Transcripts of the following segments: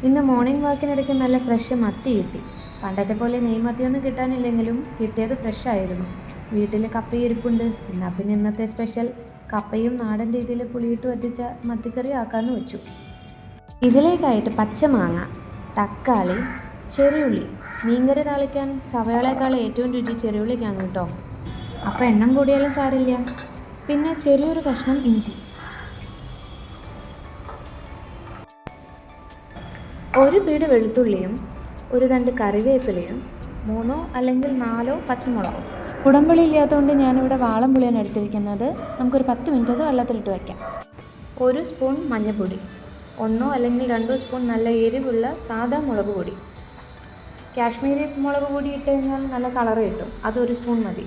ഇന്ന് മോർണിംഗ് വാക്കിനിടയ്ക്ക് നല്ല ഫ്രഷ് മത്തി കിട്ടി. പണ്ടത്തെ പോലെ നെയ്മത്തിയൊന്നും കിട്ടാനില്ലെങ്കിലും കിട്ടിയത് ഫ്രഷ് ആയിരുന്നു. വീട്ടിൽ കപ്പയും ഇരിപ്പുണ്ട്. എന്നാൽ പിന്നെ ഇന്നത്തെ സ്പെഷ്യൽ കപ്പയും നാടൻ രീതിയിൽ പുളിയിട്ട് വറ്റിച്ച മത്തിക്കറി ആക്കാമെന്ന് വെച്ചു. ഇതിലേക്കായിട്ട് പച്ചമാങ്ങ, തക്കാളി, ചെറിയുള്ളി. മീൻകറി താളിക്കാൻ സവളയേക്കാൾ ഏറ്റവും രുചി ചെറിയുള്ളിക്കാണ് കേട്ടോ. അപ്പോൾ എണ്ണം കൂടിയാലും സാരില്ല. പിന്നെ ചെറിയൊരു കഷ്ണം ഇഞ്ചി, ഒരു പീട് വെളുത്തുള്ളിയും ഒരു തണ്ട് കറിവേപ്പിലയും 3 അല്ലെങ്കിൽ 4 പച്ചമുളകും. കുടംപുളി ഇല്ലാത്തതുകൊണ്ട് ഞാനിവിടെ വാളംപുളിയാണ് എടുത്തിരിക്കുന്നത്. നമുക്കൊരു 10 മിനിറ്റ് അത് വെള്ളത്തിലിട്ട് വയ്ക്കാം. 1 സ്പൂൺ മഞ്ഞൾപ്പൊടി, 1 അല്ലെങ്കിൽ 2 സ്പൂൺ നല്ല എരിവുള്ള സാദാ മുളക് പൊടി. കാശ്മീരി മുളക് പൊടി ഇട്ട് കഴിഞ്ഞാൽ നല്ല കളർ കിട്ടും, അത് 1 സ്പൂൺ മതി.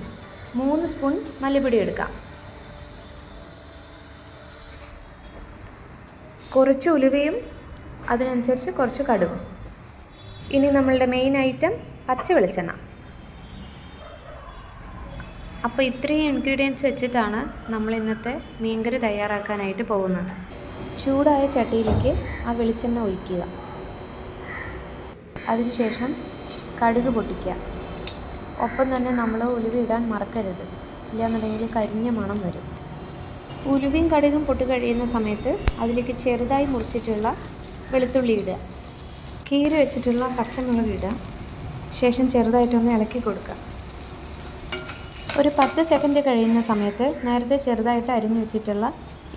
3 സ്പൂൺ മല്ലിപ്പൊടി എടുക്കാം. കുറച്ച് ഉലുവയും അതിനനുസരിച്ച് കുറച്ച് കടുകും. ഇനി നമ്മളുടെ മെയിൻ ഐറ്റം പച്ച വെളിച്ചെണ്ണ. അപ്പോൾ ഇത്രയും ഇൻഗ്രീഡിയൻസ് വെച്ചിട്ടാണ് നമ്മൾ ഇന്നത്തെ മീൻകറി തയ്യാറാക്കാനായിട്ട് പോകുന്നത്. ചൂടായ ചട്ടിയിലേക്ക് ആ വെളിച്ചെണ്ണ ഒഴിക്കുക. അതിനുശേഷം കടുക് പൊട്ടിക്കുക. ഒപ്പം തന്നെ നമ്മൾ ഉലുവ ഇടാൻ മറക്കരുത്, ഇല്ലാന്നുണ്ടെങ്കിൽ കരിഞ്ഞ മണം വരും. ഉലുവയും കടുകും പൊട്ടി കഴിയുന്ന സമയത്ത് അതിലേക്ക് ചെറുതായി മുറിച്ചിട്ടുള്ള വെളുത്തുള്ളി ഇടുക. കീറി വെച്ചിട്ടുള്ള പച്ചമുളക് ഇടുക. ശേഷം ചെറുതായിട്ടൊന്ന് ഇളക്കി കൊടുക്കുക. ഒരു 10 സെക്കൻഡ് കഴിയുന്ന സമയത്ത് നേരത്തെ ചെറുതായിട്ട് അരിഞ്ഞു വെച്ചിട്ടുള്ള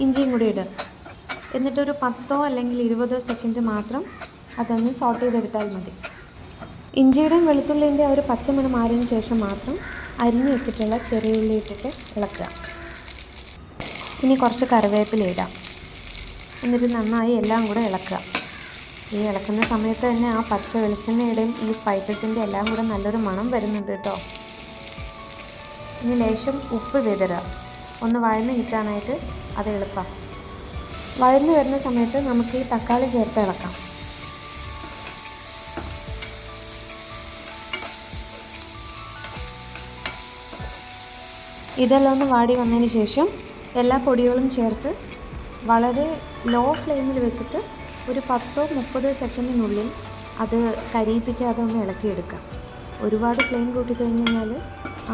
ഇഞ്ചിയും കൂടി ഇടുക. എന്നിട്ടൊരു 10 അല്ലെങ്കിൽ 20 സെക്കൻഡ് മാത്രം അതൊന്ന് സോട്ട് ചെയ്തെടുത്താൽ മതി. ഇഞ്ചിയുടെയും വെളുത്തുള്ളിൻ്റെ ഒരു പച്ചമണം മാറിയതിന് ശേഷം മാത്രം അരിഞ്ഞു വെച്ചിട്ടുള്ള ചെറിയ ഉള്ളി ഇട്ടിട്ട് ഇളക്കുക. ഇനി കുറച്ച് കറിവേപ്പില ഇടാം. എന്നിട്ട് നന്നായി എല്ലാം കൂടെ ഇളക്കുക. ഈ ഇളക്കുന്ന സമയത്ത് തന്നെ ആ പച്ച വെളിച്ചെണ്ണയുടെയും ഈ സ്പൈസസിൻ്റെ എല്ലാം കൂടെ നല്ലൊരു മണം വരുന്നുണ്ട് കേട്ടോ. ഇനി ലേശം ഉപ്പ് വിതറുക. ഒന്ന് വഴന്ന് കിട്ടാനായിട്ട് അത് എളുപ്പമാണ്. വഴന്ന് വരുന്ന സമയത്ത് നമുക്ക് ഈ തക്കാളി ചേർത്ത് ഇളക്കാം. ഇതെല്ലാം ഒന്ന് വാടി വന്നതിന് ശേഷം എല്ലാ പൊടികളും ചേർത്ത് വളരെ ലോ ഫ്ലെയിമിൽ വെച്ചിട്ട് ഒരു 10-30 സെക്കൻഡിനുള്ളിൽ അത് കരിയിപ്പിക്കാതെ ഒന്ന് ഇളക്കിയെടുക്കാം. ഒരുപാട് ഫ്ലെയിം കൂട്ടിക്കഴിഞ്ഞ് കഴിഞ്ഞാൽ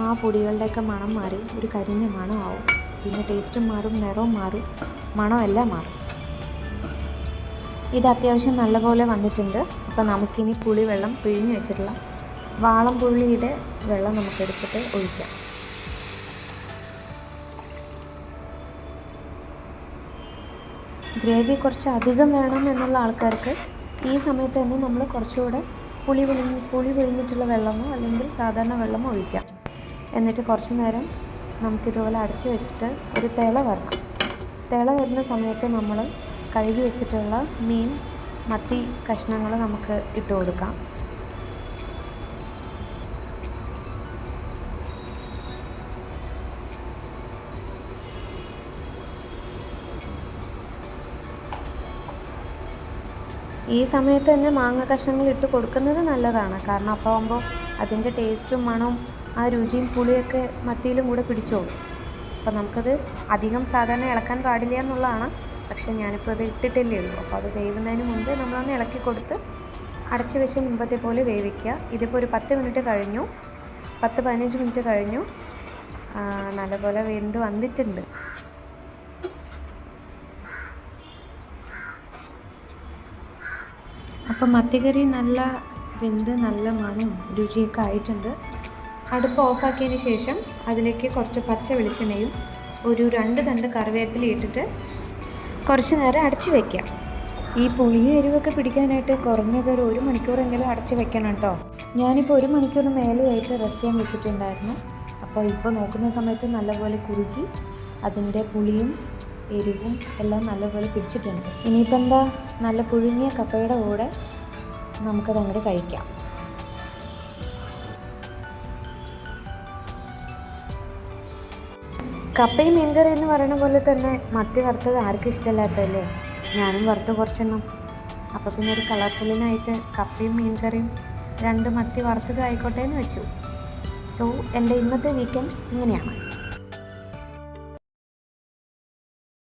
ആ പൊടികളുടെയൊക്കെ മണം മാറി ഒരു കരിഞ്ഞ മണമാവും. പിന്നെ ടേസ്റ്റും മാറും, നിറവും മാറും, മണമെല്ലാം മാറും. ഇത് അത്യാവശ്യം നല്ലപോലെ വന്നിട്ടുണ്ട്. അപ്പോൾ നമുക്കിനി പുളിവെള്ളം പിഴിഞ്ഞ് വെച്ചിട്ടുള്ള വാളംപുള്ളിയുടെ വെള്ളം നമുക്കെടുത്തിട്ട് ഒഴിക്കാം. ഗ്രേവി കുറച്ച് അധികം വേണം എന്നുള്ള ആൾക്കാർക്ക് ഈ സമയത്ത് തന്നെ നമ്മൾ കുറച്ചുകൂടെ പുളി പിഴിഞ്ഞിട്ടുള്ള വെള്ളമോ അല്ലെങ്കിൽ സാധാരണ വെള്ളമോ ഒഴിക്കാം. എന്നിട്ട് കുറച്ച് നേരം നമുക്കിതുപോലെ അടച്ച് വെച്ചിട്ട് ഒരു തിള വരണം. തിള വരുന്ന സമയത്ത് നമ്മൾ കഴുകി വെച്ചിട്ടുള്ള മത്തി കഷ്ണങ്ങൾ നമുക്ക് ഇട്ട് കൊടുക്കാം. ഈ സമയത്ത് തന്നെ മാങ്ങ കഷ്ണങ്ങൾ ഇട്ട് കൊടുക്കുന്നത് നല്ലതാണ്. കാരണം അപ്പോൾ ആകുമ്പോൾ അതിൻ്റെ ടേസ്റ്റും മണവും ആ രുചിയും പുളിയൊക്കെ മത്തിയിലും കൂടെ പിടിച്ചോളും. അപ്പോൾ നമുക്കത് അധികം സാധാരണ ഇളക്കാൻ പാടില്ല എന്നുള്ളതാണ്. പക്ഷേ ഞാനിപ്പോൾ അത് ഇട്ടിട്ടില്ലേ ഉള്ളൂ. അപ്പോൾ അത് വേവുന്നതിന് മുമ്പ് നമ്മളൊന്ന് ഇളക്കി കൊടുത്ത് അടച്ച് വെച്ച് മുമ്പത്തെ പോലെ വേവിക്കുക. ഇതിപ്പോൾ ഒരു 10 മിനിറ്റ് കഴിഞ്ഞു, 10-15 മിനിറ്റ് കഴിഞ്ഞു. നല്ലപോലെ വെന്ത് വന്നിട്ടുണ്ട്. അപ്പം മത്തിക്കറി നല്ല വെന്ത് നല്ല മണവും രുചിയൊക്കെ ആയിട്ടുണ്ട്. അടുപ്പ് ഓഫാക്കിയതിന് ശേഷം അതിലേക്ക് കുറച്ച് പച്ച വെളിച്ചെണ്ണയും ഒരു 2 തണ്ട് കറിവേപ്പില ഇട്ടിട്ട് കുറച്ച് നേരം അടച്ച് വയ്ക്കാം. ഈ പുളിയും എരിവൊക്കെ പിടിക്കാനായിട്ട് കുറഞ്ഞത് ഒരു 1 മണിക്കൂറെങ്കിലും അടച്ച് വെക്കണം കേട്ടോ. ഞാനിപ്പോൾ 1 മണിക്കൂറിന് മേലെയായിട്ട് റെസ്റ്റ് ചെയ്യാൻ വെച്ചിട്ടുണ്ടായിരുന്നു. അപ്പോൾ ഇപ്പോൾ നോക്കുന്ന സമയത്ത് നല്ലപോലെ കുറുകി അതിൻ്റെ പുളിയും എരിവും എല്ലാം നല്ലപോലെ പിടിച്ചിട്ടുണ്ട്. ഇനിയിപ്പോൾ എന്താ, നല്ല പുഴുങ്ങിയ കപ്പയുടെ കൂടെ നമുക്കത് അങ്ങോട്ട് കഴിക്കാം. കപ്പയും മീൻകറി എന്ന് പറയുന്ന പോലെ തന്നെ മത്തി വറുത്തത് ആർക്കും ഇഷ്ടമില്ലാത്തതല്ലേ. ഞാനും വറുത്ത് കുറച്ചെണ്ണം. അപ്പോൾ പിന്നെ ഒരു കളർഫുള്ളിനായിട്ട് കപ്പയും മീൻകറിയും 2 മത്തി വറുത്തത് ആയിക്കോട്ടെ എന്ന് വെച്ചു. സോ എൻ്റെ ഇന്നത്തെ വീക്കെൻഡ് ഇങ്ങനെയാണ്.